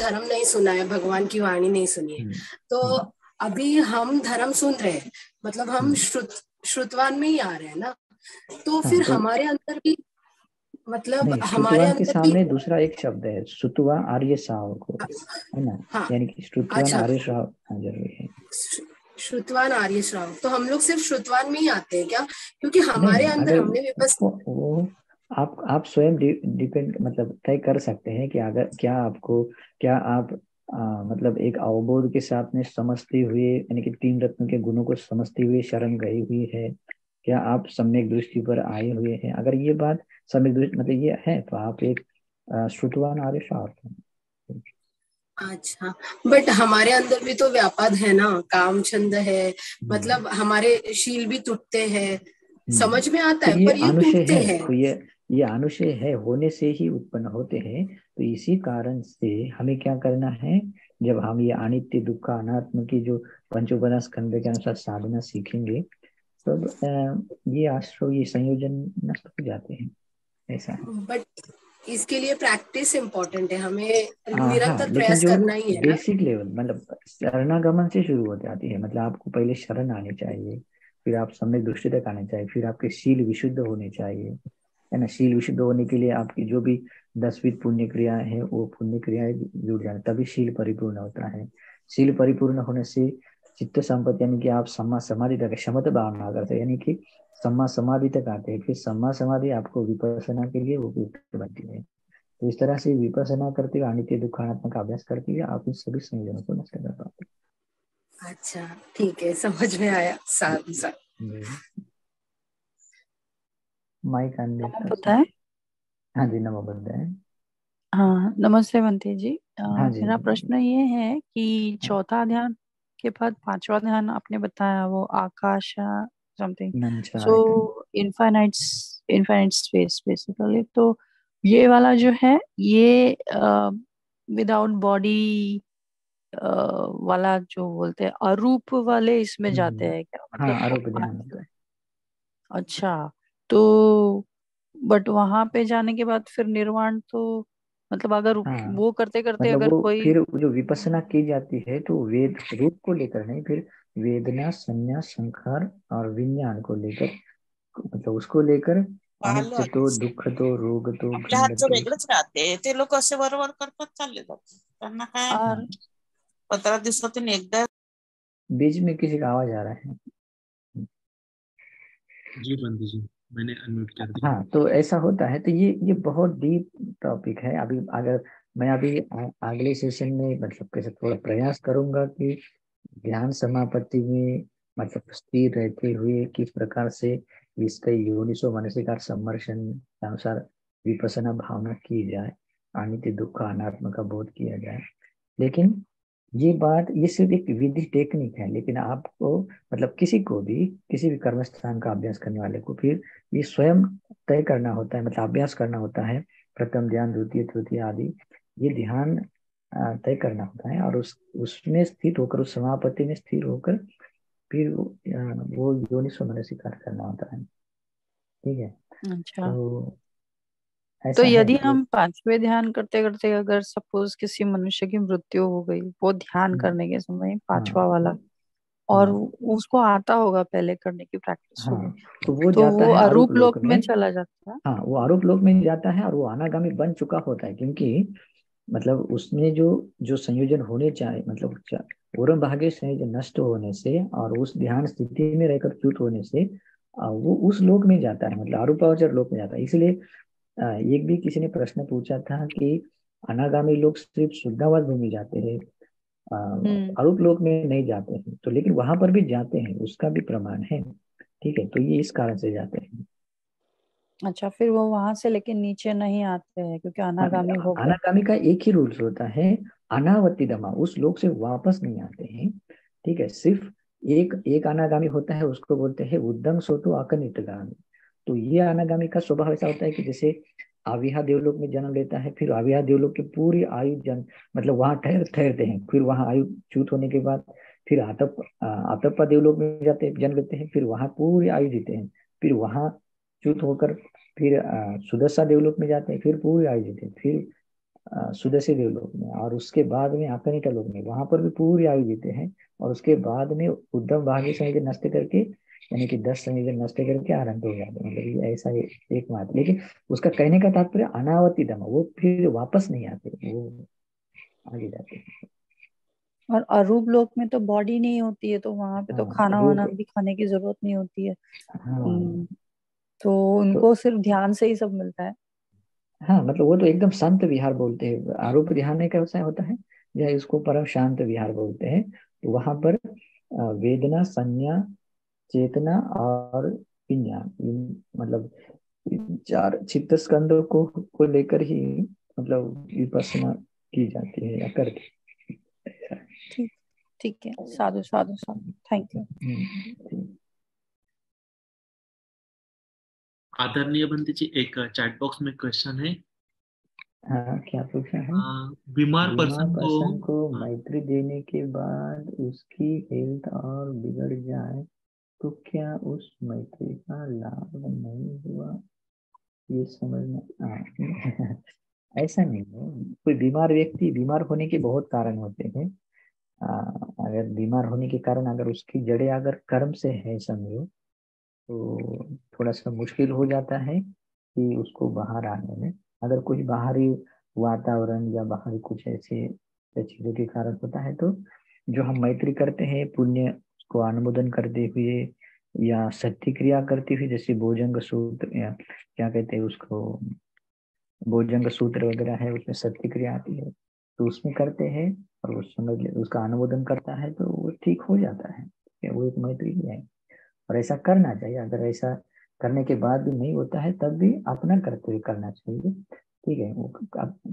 धर्म नहीं सुना है, भगवान की वाणी नहीं सुनी है, तो अभी हम धर्म सुन रहे हैं, मतलब हम श्रुतवान में ही आ रहे हैं ना, तो फिर हमारे अंदर भी, मतलब नहीं, हमारे श्रुतवान के अंदर भी। सामने दूसरा एक शब्द है, श्रुतवा आर्य श्रावको, है ना, हाँ, यानी कि श्रुतवान अच्छा, आर्य श्राव, हाँ जरूरी है। श्रुतवान आर्य श्रावक, तो हम लोग सिर्फ श्रुतवान में ही आते हैं क्या? क्योंकि हमारे नहीं, अंदर अगर हमने विपस वो आप स्वयं डिपेंड मतलब तय कर सकते हैं कि अगर क्या आपको, क्या आप मतलब एक अवबोध के साथ में समझते हुए, यानी कि तीन रत्न के गुणों को समझते हुए शरण गई हुई है, क्या आप सम्यक दृष्टि पर आए हुए हैं? अगर ये बात सम्यक दृष्टि मतलब ये है, तो आप एक श्रुतवान आर्य श्रावक हैं। अच्छा, बट हमारे अंदर भी तो व्यापाद है ना, काम छंद है, हम्म, मतलब हमारे शील भी टूटते हैं, समझ में आता तो है, ये पर ये अनुशय टूटते है, हैं। तो ये अनुशय है, होने से ही उत्पन्न होते हैं। तो इसी कारण से हमें क्या करना है, जब हम ये अनित्य दुख अनात्म की जो पंचोपनिषद के अनुसार साधना सीखेंगे, तब ये आश्रय, ये संयोजन नष्ट हो जाते हैं, ऐसा है। बट इसके लिए प्रैक्टिस इम्पोर्टेंट है, हमें हाँ, निरंतर लेकिन प्रयास जो करना ही है ना। बेसिक लेवल मतलब शरणागमन से शुरू हो जाती है, मतलब आपको पहले शरण आनी चाहिए, फिर आप सम्यक दृष्टि तक आने चाहिए, फिर आपके शील विशुद्ध होने चाहिए, है ना। शील विशुद्ध होने के लिए आपकी जो भी 10 पुण्य क्रियाएं हैं, वो पुण्य क्रियाएं जुड़ जाए, तभी शील परिपूर्ण होता है। शील परिपूर्ण होने से चित्त संपत्ति, यानी कि आप सम्मा समाधि तक, क्षमता भावना करते हैं, यानी कि सम्मा समाधि तक आते हैं, फिर सम्मा समाधि आपको विपස්සना के लिए उपयुक्त बनती है। तो इस तरह से विपස්සना करते हुए अनित्य दुखात्मक अभ्यास करते हुए आप इन सभी संयोजनों को नष्ट कर पाते अच्छा, ठीक है, समझ में आया, साथ साथ। हैं। माइक अनम्यूट नमो कर बुद्धाय। सकते। हाँ जी, नमो बुद्धाय। हाँ, नमस्ते बंटी जी। हाँ जी, मेरा प्रश्न ये है कि चौथा ध्यान के बाद पांचवा ध्यान आपने बताया, वो आकाश समथिंग, सो नंचायतन। इनफाइनाइट, इनफाइनाइट स्पेस बेसिकली, तो ये वाला जो है, ये विदाउट बॉडी वाला जो बोलते हैं अरूप वाले, इसमें जाते हैं क्या, हाँ, मतलब आरोप ध्यान होता है। अच्छा, तो बट वहां पे जाने के बाद फिर निर्वाण तो, मतलब अगर हाँ, वो करते करते मतलब अगर वो कोई। फिर जो विपස්සना की जाती है, तो वेद रूप को लेकर नहीं, फिर वेदना संज्ञा संखार और विज्ञान को लेकर, मतलब उसको लेकर पाहिलं अनित्य तो, होतं. दुःख तो, रोग तो, आपल्या गंध हातचं तो। वेगळंच राहते, ते लोक असे वरवर करतात चालले जातात, त्यांना काय और हाँ, 15 दिवसातून एकदा. बीच में किसी का आवाज आ रहा है। जी बंदी जी, मैंने अनम्यूट कर दिया। हाँ, तो ऐसा होता है। तो ये बहुत डीप टॉपिक है। अभी अगर मैं अभी अगले सेशन में मतलब कैसे थोड़ा प्रयास करूंगा कि ध्यान समापत्ति में मतलब स्थिर रहते हुए किस प्रकार से इसका योनिसो मनसिकार सम्मर्शन के अनुसार विपसना भावना की जाए, अनित्य दुख अनात्म का बोध किया जाए। लेकिन ये बात, ये सिर्फ एक विधि टेक्निक है, लेकिन आपको मतलब किसी को भी, किसी भी कर्म स्थान का अभ्यास करने वाले को फिर ये स्वयं तय करना होता है, मतलब अभ्यास करना होता है। प्रथम ध्यान, द्वितीय, तृतीय आदि ये ध्यान तय करना होता है, और उसमें स्थित होकर, उस समापत्ति में स्थिर होकर फिर वो योनिसो मनसिकार करना होता है। ठीक है, अच्छा, तो तो ऐसा है। यदि तो हम पांचवे ध्यान करते करते अगर सपोज किसी मनुष्य की मृत्यु हो गई, वो ध्यान करने के समय हाँ, पांचवा वाला, और हाँ, उसको आता होगा, पहले करने की प्रैक्टिस हाँ, होगी, तो वो तो जाता वो है आरूप अरूप लोक लोक में। में चला जाता है। हाँ, वो आरोप लोक में जाता है, और वो अनागामी बन चुका होता है, क्योंकि मतलब उसमें जो जो संयोजन होने चाहिए, मतलब पूर्व भागे संयोजन नष्ट होने से और उस ध्यान स्थिति में रहकर च्युत होने से वो उस लोक में जाता है, मतलब अरूपावचर लोक में जाता है। इसलिए एक भी किसी ने प्रश्न पूछा था कि अनागामी लोग सिर्फ शुद्धावास भूमि जाते हैं, हम्म। आरूप लोक में नहीं जाते हैं, तो लेकिन वहां पर भी जाते हैं, उसका भी प्रमाण है। ठीक है, तो ये इस कारण से जाते हैं। अच्छा, फिर वो वहां से लेकिन नीचे नहीं आते हैं क्योंकि हाँ, अनागामी हो गए। अनागामी का एक ही रूल्स होता है, अनावत्ति दमा, उस लोक से वापस नहीं आते हैं। ठीक है, सिर्फ एक एक अनागामी होता है, उसको बोलते हैं उद्दम सोतो अकनिटगामी। तो ये अनागामी का स्वभाव ऐसा होता है कि जैसे आविहा देवलोक में जन्म लेता है, फिर आविहा देवलोक की पूरी आयु जन मतलब वहां ठहरते हैं, फिर वहां आयु च्युत होने के बाद फिर आतप्पा देवलोक में जाते हैं, जन्म लेते हैं, फिर वहां पूरी आयु जीते हैं, फिर वहां च्युत होकर फिर सुदशा देवलोक में जाते हैं, फिर पूरी आयु जीते हैं, फिर सुदर्शी देवलोक में, और उसके बाद में अकनिटा लोक में, वहां पर भी पूरी आयु जीते हैं। और उसके बाद में उद्धम भाग्य संयुक्त नष्ट करके, यानी कि 10 संयुक्त नष्ट करके आरंभ हो जाते, मतलब ये ऐसा एक मात्र। लेकिन उसका कहने का तात्पर्य अनावती दम, वो फिर वापस नहीं आते, वो आगे जाते हैं। और अरूप लोक में तो बॉडी नहीं होती है, तो वहां पे तो हाँ, खाना वाना रूप। भी खाने की जरूरत नहीं होती है। हाँ, तो तो उनको सिर्फ ध्यान से ही सब मिलता है। हाँ, मतलब वो तो एकदम शांत विहार बोलते हैं। आरूप ध्यान में कैसा होता है, या इसको परम शांत विहार बोलते हैं। तो वहां पर वेदना, संज्ञा, चेतना और विज्ञान, मतलब इन 4 चित्त स्कंदों को लेकर ही मतलब विपස්සना की जाती है या करती है। ठीक ठीक है, साधु साधु साधु, थैंक यू। ठीक। आदरणीय बंदी जी, एक चैट बॉक्स में क्वेश्चन है। हाँ, क्या पूछा है? बीमार बीमार पर्सन को पर्सन को हाँ, मैत्री देने के बाद उसकी हेल्थ और बिगड़ जाए तो क्या उस मैत्री का लाभ नहीं हुआ? ये समझना ऐसा नहीं है। कोई बीमार व्यक्ति, बीमार होने के बहुत कारण होते हैं। अगर बीमार होने के कारण अगर उसकी जड़ें अगर कर्म से है समझो, तो थोड़ा सा मुश्किल हो जाता है कि उसको बाहर आने में। अगर कुछ बाहरी वातावरण या बाहरी कुछ ऐसे चीजों के कारण होता है, तो जो हम मैत्री करते हैं पुण्य को अनुमोदन करते हुए या सत्य क्रिया करते हुए, जैसे भोजंग सूत्र या क्या कहते हैं उसको, भोजंग सूत्र वगैरह है, उसमें सत्य क्रिया आती है, तो उसमें करते हैं और वो समझ ले उसका अनुमोदन करता है तो वो ठीक हो जाता है। वो एक मैत्री ही है। और ऐसा करना चाहिए। अगर ऐसा करने के बाद भी नहीं होता है तब भी अपना करते हुए करना चाहिए। ठीक है, वो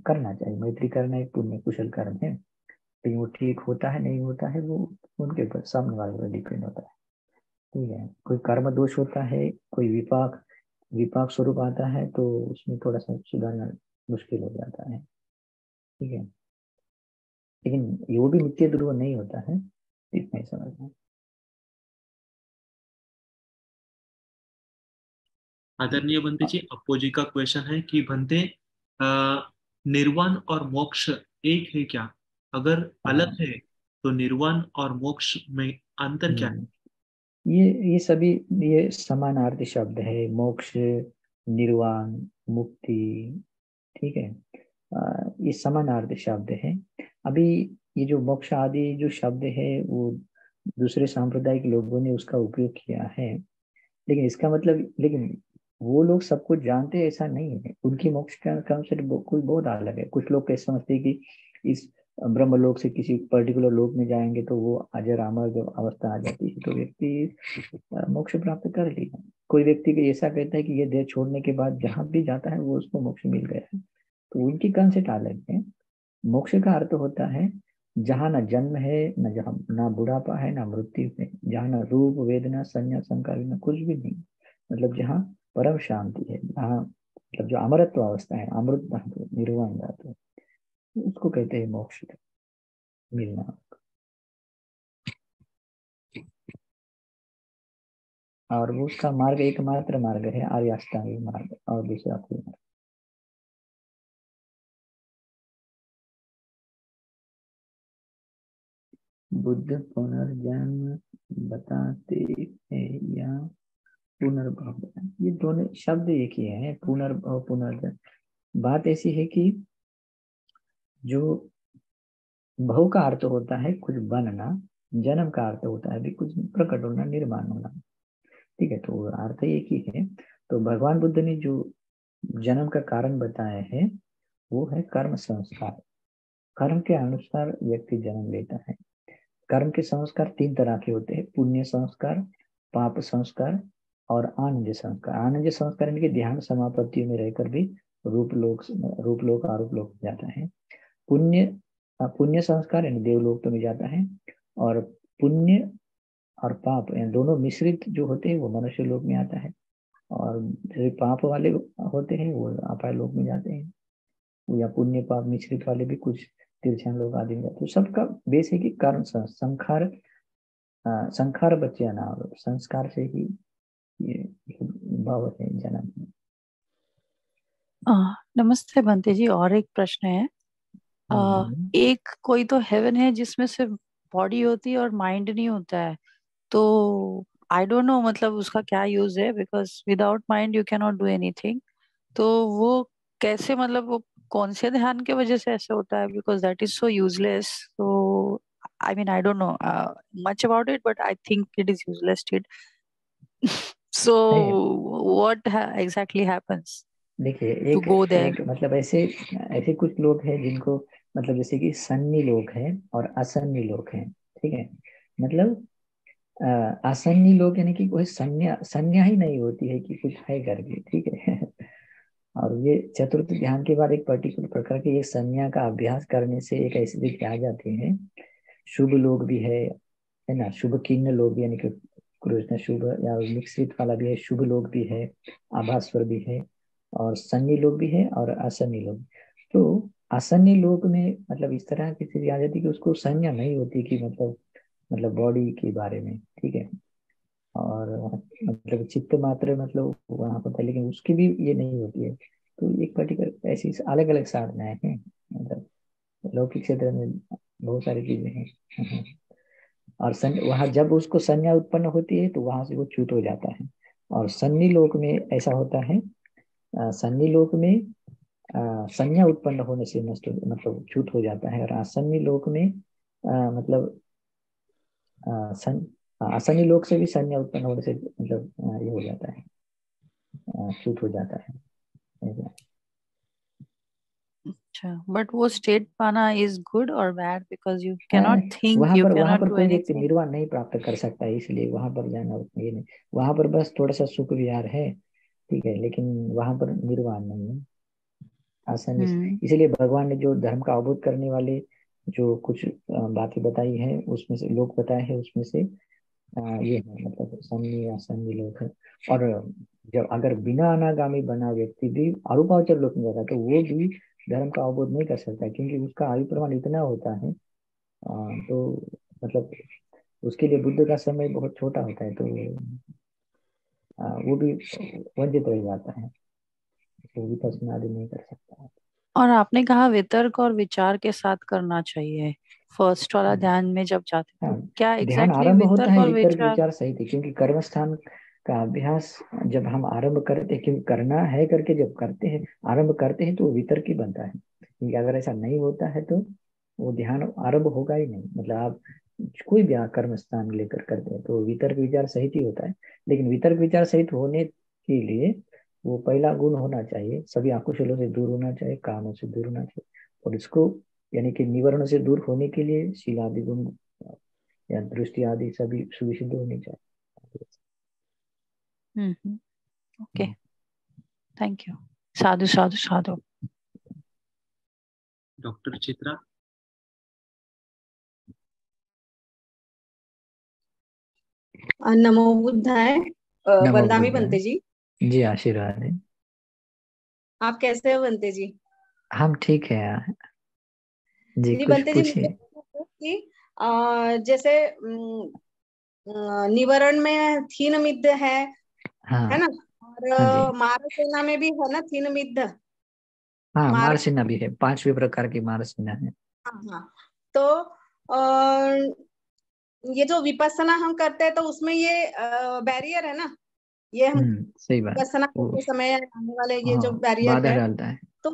करना चाहिए। मैत्री करना एक पुण्य कुशल कर्म है। लेकिन वो ठीक होता है नहीं होता है, वो उनके ऊपर, सामने वाले पर डिपेंड होता है। ठीक है, कोई कर्म दोष होता है, कोई विपाक विपाक स्वरूप आता है, तो उसमें थोड़ा सा सुधारना मुश्किल हो जाता है। ठीक है, लेकिन वो भी नित्य ध्रुव नहीं होता है, इतना ही समझना। आदरणीय बंदी जी, अप्पो जी का क्वेश्चन है कि बंदे अ, निर्वाण और मोक्ष एक है क्या? अगर अलग हाँ। है तो निर्वाण और मोक्ष में अंतर क्या है? हम्म, ये सभी, ये समानार्थी शब्द है। मोक्ष, निर्वाण, मुक्ति। ठीक है, ये समानार्थी शब्द है। अभी ये जो मोक्ष आदि जो शब्द है, वो दूसरे सांप्रदायिक लोगों ने उसका उपयोग किया है। लेकिन इसका मतलब, लेकिन वो लोग सब कुछ जानते हैं ऐसा नहीं है। उनकी मोक्ष का कंसेप्ट कोई बहुत अलग है। कुछ लोग कैसे समझते हैं कि इस ब्रह्म लोक से किसी पर्टिकुलर लोक में जाएंगे तो वो अजर अमर जब अवस्था आ जाती है तो व्यक्ति मोक्ष प्राप्त कर लिया। कोई व्यक्ति को ऐसा कहता है कि ये देह छोड़ने के बाद जहां भी जाता है वो उसको मोक्ष मिल गया है। तो उनकी कंसेप्ट अलग है। मोक्ष का अर्थ होता है जहाँ न जन्म है, न जहाँ ना बुढ़ापा है, ना मृत्यु है, जहाँ न रूप वेदना संज्ञा संकार न कुछ भी नहीं, मतलब जहाँ परम शांति है, जहाँ मतलब जो अमरत्व अवस्था है, अमृत धातु, निर्वाण धातु, उसको कहते हैं मोक्ष मिलना। और वो उसका मार्ग एकमात्र मार्ग है, आर्य अष्टांगिक मार्ग, और दूसरा कोई मार्ग। बुद्ध पुनर्जन्म बताते हैं या पुनर्भव? ये दोनों शब्द एक ही है, पुनर्भव पुनर्जन्म। बात ऐसी है कि जो भव का अर्थ होता है कुछ बनना, जन्म का अर्थ होता है भी कुछ प्रकट होना, निर्माण होना। ठीक है, तो अर्थ एक ही है। तो भगवान बुद्ध ने जो जन्म का कारण बताया है वो है कर्म संस्कार। कर्म के अनुसार व्यक्ति जन्म लेता है। कर्म के संस्कार 3 तरह के होते हैं: पुण्य संस्कार, पाप संस्कार और आनंद संस्कार। आनंद संस्कार यानी कि ध्यान समापत्ति में रहकर भी रूप लोक आरूप लोक जाता है। पुण्य पुण्य संस्कार यानी देवलोक तो में जाता है। और पुण्य और पाप यानी दोनों मिश्रित जो होते हैं वो मनुष्य लोक में आता है। और जो पाप वाले होते हैं वो अपाय लोक में जाते हैं। या पुण्य पाप मिश्रित वाले भी कुछ तिरछन लोग आदि में जाते हैं। तो सबका बेस है कि कर्म संस्कार, संस्कार बच्चे ना, संस्कार से ही ये भाव है जन्म। नमस्ते बंते जी, और एक प्रश्न है एक कोई तो हेवन है जिसमें सिर्फ बॉडी होती है और माइंड नहीं होता है, तो आई डोंट नो मतलब उसका क्या यूज है, because without mind you can not do anything. तो वो कैसे, मतलब वो कौन से ध्यान के वजह से ऐसे होता है, because that is so useless. तो I mean I don't know much about it, but I think it is useless it. So नहीं, what exactly happens देखिए to एक go there? एक मतलब ऐसे ऐसे कुछ लोग हैं जिनको मतलब जैसे कि सन्नी लोग हैं और असन्नी लोग हैं, ठीक है। मतलब असन्नी लोग यानी कि कोई संज्ञा संज्ञा ही नहीं होती है कि कुछ है करके, ठीक है। और ये चतुर्थ ध्यान के बाद एक पर्टिकुलर प्रकार की एक संज्ञा का अभ्यास करने से एक ऐसी स्थिति आ जाती है। शुभ लोग भी है ना, शुभ किन्न लोग भी, यानी कि कृष्ण शुभ या मिश्रित वाला भी है, शुभ लोग भी है, आभास्वर भी है, और सन्नी लोग भी है और असन्नी लोग। तो असन्नी लोग में मतलब इस तरह की स्थिति आ जाती है कि उसको संज्ञा नहीं होती कि मतलब बॉडी के बारे में, ठीक है। और मतलब चित्त मात्र मतलब वहां पर था, लेकिन उसकी भी ये नहीं होती है। तो एक पर्टिकुलर ऐसी अलग अलग साधनाएं हैं, मतलब लौकिक क्षेत्र में बहुत सारी चीजें हैं। और वहां जब उसको संज्ञा उत्पन्न होती है तो वहां से वो च्युत हो जाता है। और सन्नी लोक में ऐसा होता है, सन्नी लोक में संज्ञा उत्पन्न होने से नष्ट मतलब च्युत हो जाता है। और असन्नी लोक में मतलब असन्नी लोक से भी संज्ञा उत्पन्न होने से मतलब ये हो जाता है, च्युत हो जाता है। अच्छा, बट वो स्टेट पाना इज गुड और bad, because you cannot think, you वहां कैनॉट पर डू कोई व्यक्ति एनीथिंग। निर्वाण नहीं प्राप्त कर सकता है, इसलिए वहां पर जाना ये नहीं। वहां पर बस थोड़ा सा सुख विहार है, ठीक है, लेकिन वहां पर निर्वाण नहीं है, आसानी से। हम्म इसीलिए भगवान ने जो धर्म का अवबोध करने वाले जो कुछ बातें बताई है उसमें से लोग बताए हैं, उसमें से ये है मतलब सन्नी असन्नी लोग है। और जब अगर बिना अनागामी बना व्यक्ति भी अरूपावचर लोक में जाता है तो वो भी धर्म का अवबोध नहीं कर सकता, क्योंकि उसका आयु प्रमाण इतना होता है। तो मतलब उसके लिए बुद्ध का समय बहुत छोटा होता है, तो वो भी वंचित रह जाता है, तो विपස්සना आदि नहीं कर सकता। और आपने कहा वितर्क और विचार के साथ करना चाहिए फर्स्ट वाला ध्यान में जब जाते, हाँ, तो क्या ध्यान एग्जैक्टली आरंभ होता वितर्क है और वितर्क विचार? विचार सहित ही, क्योंकि कर्म स्थान का अभ्यास जब हम आरंभ करते हैं, क्योंकि करना है करके जब करते हैं आरंभ करते हैं तो वो वितर्क ही बनता है। क्योंकि अगर ऐसा नहीं होता है तो वो ध्यान आरंभ होगा ही नहीं। मतलब आप कोई भी कर्म स्थान लेकर करते हैं तो वितर्क विचार सहित ही होता है। लेकिन वितर्क विचार सहित होने के लिए वो पहला गुण होना चाहिए, सभी अकुशलों से दूर होना चाहिए, कामों से दूर होना चाहिए। और इसको यानी कि निवर्ण से दूर होने के लिए शीलादि गुण या दृष्टि आदि सभी सुविशुद्ध होनी चाहिए। Okay, thank you. Sadhu Sadhu Sadhu. Doctor Chitra. नमो बुद्धाय। नमो वंदामी बुद्धाय। बनते जी, जी आशीर्वाद है। आप कैसे हो बनते जी? हम ठीक है यार। जी जी कुछ बनते जी, मुझे पूछिए। कि जैसे निवरण में थीन मिद्ध है हाँ ना, हाँ जी। और मारसेना में भी है ना थीन मिद्ध। हाँ मार मारसेना भी है, 5वें प्रकार की मारसेना है। हाँ हाँ। तो ये जो विपස්සना हम करते हैं तो उसमें ये बैरियर है ना, ये हम सही बात। विपස්සना वो करते समय आने वाले ये हाँ जो बैरियर बाधा है। डालता है। तो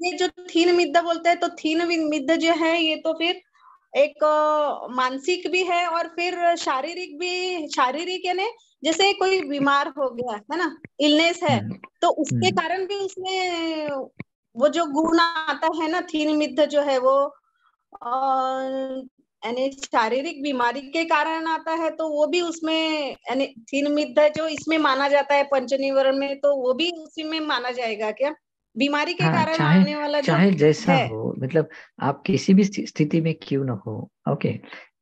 ये जो थीन मिद्दा बोलते हैं, तो थीन मिद्दा जो है ये तो फिर एक मानसिक भी है और फिर शारीरिक भी। शारीरिक यानी जैसे कोई बीमार हो गया है ना, इलनेस है, हम्म तो उसके हम्म कारण भी उसमें वो जो गुण आता है ना थीन मिद्दा जो है वो यानी शारीरिक बीमारी के कारण आता है, तो वो भी उसमें यानी थीन मिद्दा जो इसमें माना जाता है पंचनिवरण में, तो वो भी उसी में माना जाएगा क्या? बीमारी के हाँ, कारण चाहे आने वाला जो चाहे जैसा है। हो, मतलब आप किसी भी स्थिति में क्यों ना हो। ओके।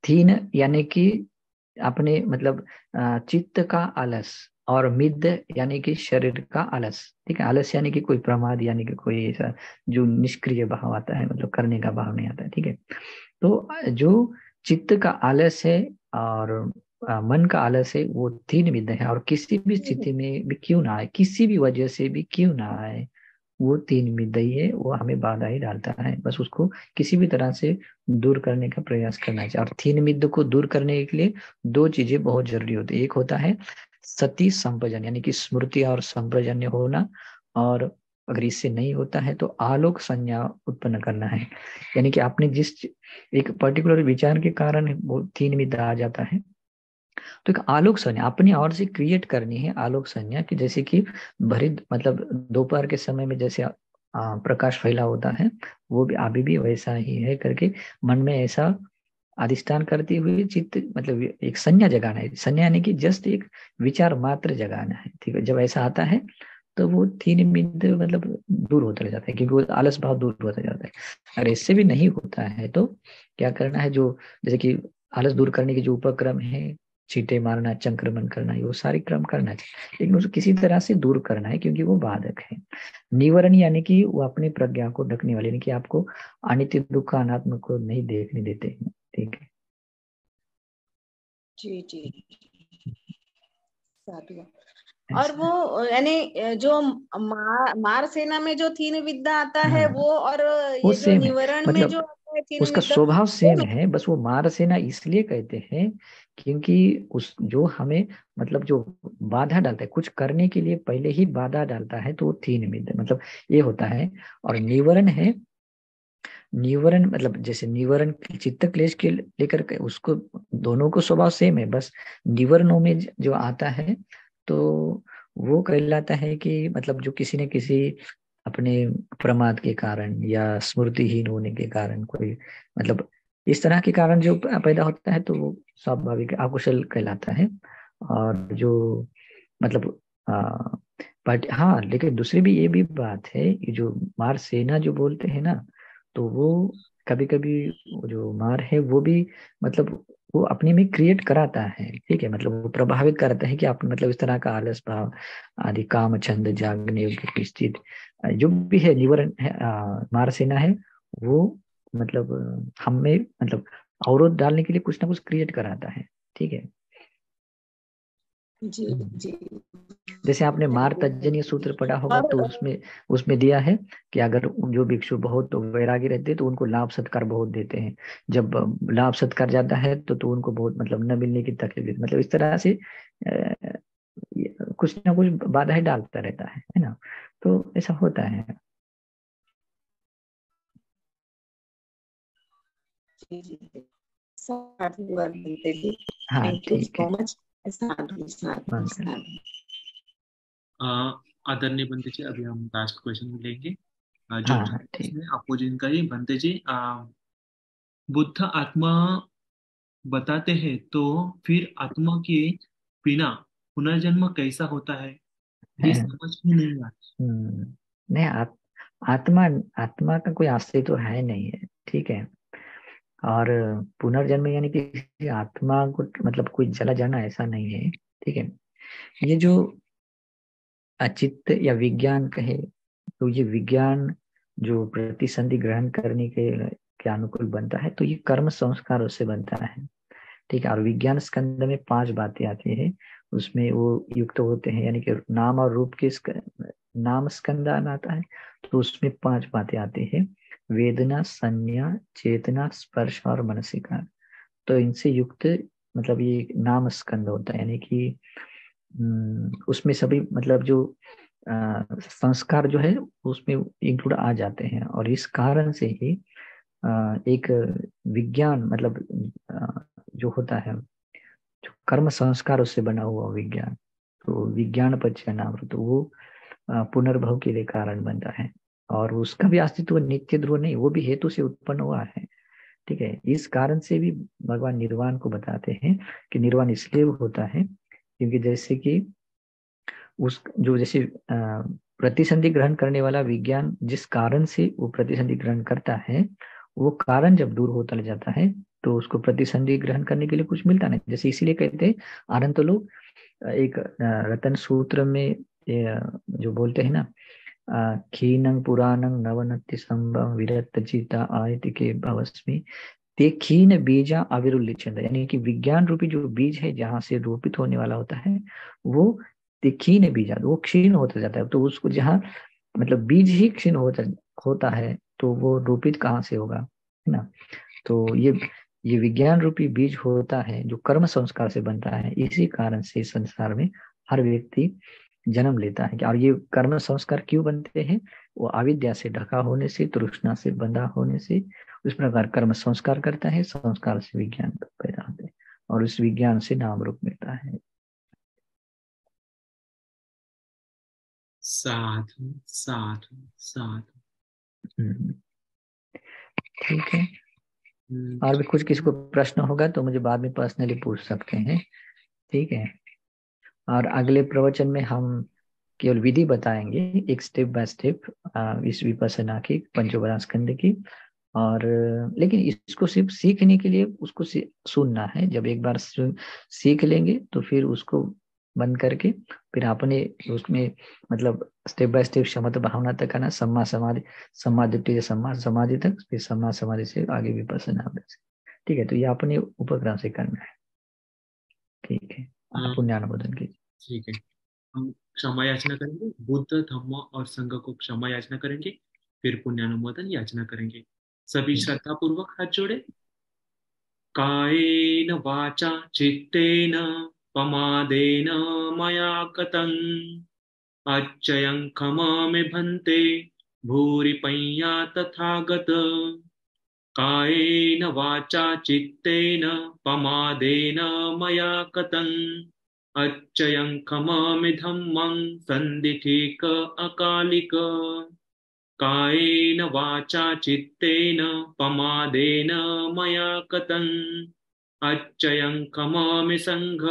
थीन यानी कि अपने मतलब चित्त का आलस, और मिद यानी कि शरीर का आलस, ठीक है। आलस यानी कि कोई प्रमाद, यानी कि कोई ऐसा जो निष्क्रिय भाव आता है, मतलब करने का भाव नहीं आता है, ठीक है। तो जो चित्त का आलस है और मन का आलस है वो तीन विध है। और किसी भी स्थिति में भी क्यों ना आए, किसी भी वजह से भी क्यों ना आए, वो तीन मिद्दई है, वो हमें बाधा ही डालता है। बस उसको किसी भी तरह से दूर करने का प्रयास करना चाहिए। और तीन मिद्द को दूर करने के लिए दो चीजें बहुत जरूरी होती है। एक होता है सती संप्रजन, यानी कि स्मृति और संप्रजन्य होना, और अगर इससे नहीं होता है तो आलोक संज्ञा उत्पन्न करना है। यानी कि आपने जिस एक पर्टिकुलर विचार के कारण वो तीन मिद्दा आ जाता है, तो एक आलोक संज्ञा अपनी ओर से क्रिएट करनी है। आलोक संज्ञा कि जैसे कि भरी मतलब दोपहर के समय में जैसे प्रकाश फैला होता है, वो भी अभी भी वैसा ही है करके मन में ऐसा अधिष्ठान करते हुए चित्त मतलब एक संज्ञा जगाना है। संज्ञा यानी कि जस्ट एक विचार मात्र जगाना है। ठीक है, जब ऐसा आता है तो वो तीन मिद्द मतलब दूर होता जाता है, क्योंकि वो आलस भाव दूर होता जाता है। अगर इससे भी नहीं होता है तो क्या करना है, जो जैसे कि आलस दूर करने के जो उपक्रम है, छींटे मारना, चंक्रमण करना, ये वो सारे क्रम करना चाहिए, लेकिन उसको किसी तरह से दूर करना है, क्योंकि वो बाधक है। निवारण यानी कि वो अपनी प्रज्ञा को ढकने वाले, यानी कि आपको अनित्य दुख अनात्म को नहीं देखने देते हैं। ठीक है जी जी, साधु। और वो यानी जो मार सेना में जो तीन विद्या आता है हाँ, वो, और वो ये जो सेम है, निवरण में मतलब जो आता है तीन उसका विद्या, स्वभाव सेम सेम है। बस वो मार सेना इसलिए कहते हैं क्योंकि उस जो हमें मतलब जो बाधा डालता है कुछ करने के लिए, पहले ही बाधा डालता है, तो वो तीन मिद मतलब ये होता है। और निवरण है, निवरण मतलब जैसे निवरण चित्त क्लेश के लेकर के उसको, दोनों को स्वभाव सेम है, बस निवरणों में जो आता है तो वो कहलाता है कि मतलब जो किसी न किसी अपने प्रमाद के कारण या स्मृतिहीन होने के कारण, कोई मतलब इस तरह के कारण जो पैदा होता है, तो वो स्वाभाविक अकुशल कहलाता है। और जो मतलब बट हाँ, लेकिन दूसरी भी ये भी बात है, ये जो मार सेना जो बोलते हैं ना, तो वो कभी कभी जो मार है वो भी मतलब वो अपने में क्रिएट कराता है। ठीक है, मतलब वो प्रभावित करता है कि आप मतलब इस तरह का आलस भाव आदि, काम छंद, जागने योग्य स्थिति जो भी है, निवरण है, मार सेना है, वो मतलब हम में मतलब अवरोध डालने के लिए कुछ ना कुछ क्रिएट कराता है। ठीक है, जी जी। जैसे आपने मार तर्जनीय सूत्र पढ़ा होगा, तो और उसमें उसमें दिया है कि अगर जो भिक्षु बहुत वैरागी रहते हैं तो उनको लाभ सत्कार बहुत देते हैं। जब लाभ सत्कार जाता है तो उनको बहुत मतलब न मिलने की तकलीफ देती, मतलब इस तरह से कुछ ना कुछ बाधाएं डालता रहता है ना, तो ऐसा होता है। जी जी, साधु बनते जी। हाँ थैंक यू ठीक है, सो मच। साधु साधु बंद कर। साधु। आदरणीय बनते जी, अभी हम लास्ट क्वेश्चन लेंगे। जो हाँ हाँ ठीक। इसमें अपोजिन का ही बनते जी, बुद्ध आत्मा बताते हैं, तो फिर आत्मा के बिना पुनर्जन्म कैसा होता है, ये समझ में नहीं आता। नहीं आत्मा आत्मा का कोई अस्तित्व तो है नहीं है। ठीक है, और पुनर्जन्म यानी कि किसी आत्मा को मतलब कोई चला जाना ऐसा नहीं है। ठीक है, ये जो अचित्त या विज्ञान कहे, तो ये विज्ञान जो प्रतिसंधि ग्रहण करने के अनुकूल बनता है, तो ये कर्म संस्कार से बनता है। ठीक है, और विज्ञान स्कंद में 5 बातें आती है, उसमें वो युक्त होते हैं, यानी कि नाम और रूप के नाम स्कंद आता है, तो उसमें 5 बातें आती है, वेदना, संज्ञा, चेतना, स्पर्श और मनसिकार। तो इनसे युक्त मतलब ये नाम स्कंद होता है, यानी कि उसमें सभी मतलब जो संस्कार जो है उसमें इंक्लूड आ जाते हैं। और इस कारण से ही एक विज्ञान मतलब जो होता है, जो कर्म संस्कार उससे बना हुआ विज्ञान, तो विज्ञान पक्ष नाम, तो वो पुनर्भव के लिए कारण बनता है। और उसका भी अस्तित्व नित्य ध्रुव नहीं, वो भी हेतु से उत्पन्न हुआ है। ठीक है, इस कारण से भी भगवान निर्वाण को बताते हैं कि निर्वाण इसलिए होता है क्योंकि जैसे कि उस जो जैसे प्रतिसंधि ग्रहण करने वाला विज्ञान जिस कारण से वो प्रतिसंधि ग्रहण करता है, वो कारण जब दूर होता जाता है तो उसको प्रतिसंधि ग्रहण करने के लिए कुछ मिलता नहीं। जैसे इसीलिए कहते हैं आनंद लोग एक रतन सूत्र में जो बोलते हैं ना, खीनं पुराणं नवनत्ति संभव विरत चिता आयति के भवस्मी, ते खीन बीजा अविरुलिचंद, यानी कि विज्ञान रूपी जो बीज है जहां से रोपित होने वाला होता है, वो ते खीन बीजा वो क्षीण होता जाता है। तो उसको जहाँ मतलब बीज ही क्षीण होता है तो वो रोपित कहाँ से होगा, है ना। तो ये विज्ञान रूपी बीज होता है जो कर्म संस्कार से बनता है। इसी कारण से संसार में हर व्यक्ति जन्म लेता है। और ये कर्म संस्कार क्यों बनते हैं? वो अविद्या से ढका होने से, तृष्णा से बंधा होने से उस प्रकार कर्म संस्कार करता है। संस्कार से विज्ञान पैदा होता है और उस विज्ञान से नाम रूप मिलता है। साधु साधु साधु। ठीक है। और भी कुछ किसी को प्रश्न होगा तो मुझे बाद में पर्सनली पूछ सकते हैं, ठीक है। और अगले प्रवचन में हम केवल विधि बताएंगे, एक स्टेप बाय स्टेप इस विपश्यना की, पंचोपदान स्कंद की। और लेकिन इसको सिर्फ सीखने के लिए उसको सुनना है। जब एक बार सीख लेंगे तो फिर उसको बंद करके फिर आपने उसमें मतलब स्टेप बाय स्टेप समत भावना तक आना, सम्मा समाधि, सम्मा दृष्टि से सम्मा समाधि तक, फिर सम्मा समाधि से आगे विपश्यना। ठीक है, तो ये अपने उपक्रम से करना है। ठीक है, पुण्यानुमोदन कीजिए। ठीक है, हम क्षमा याचना करेंगे, बुद्ध धम्म और संघ को क्षमा याचना करेंगे, फिर पुण्यानुमोदन याचना करेंगे। सभी श्रद्धा पूर्वक हाथ जोड़े। कायेन वाचा चित्तेन पमादेन मया कृतं अच्छयं क्षमामि भन्ते भूरि पय्या तथागत। कायेन वाचा चित्तेन पमादेन मया कृतं अच्छयं क्षमामि धम्मं सन्दिठिक अकालिक। कायेन वाचा चित्तेन पमादेन मया कृतं अच्छयं क्षमामि संघ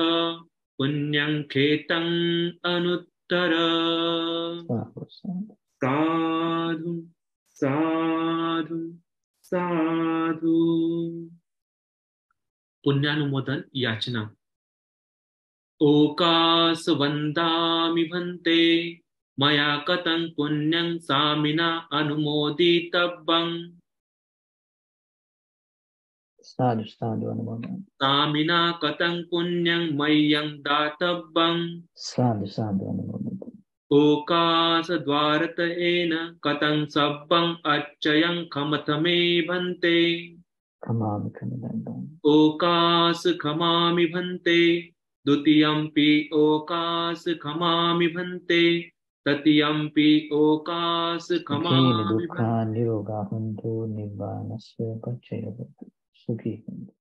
पुण्यं खेतं अनुत्तर। साधु साधु साधु। पुण्यानुमोदन याचना। ओकास वन्दामि भन्ते मया कृतं पुण्यं सामिना अनुमोदितव्यं। साधु साधु अनुमोदन। सामिना कृतं पुण्यं मह्यं दातव्यं। साधु साधु अनुमोदन। ओकास द्वारतेन कृतं सब्बं अच्छयं खमथ मे भन्ते। खमामि खमिदं। ओकास खमामि भन्ते द्वितीयंपि ओकास खमामि भन्ते तृतीयंपि ओकास खमामि दुःखा निरोगा हुन्तु निर्वाणस्य पच्चय सुखी हुन्तु।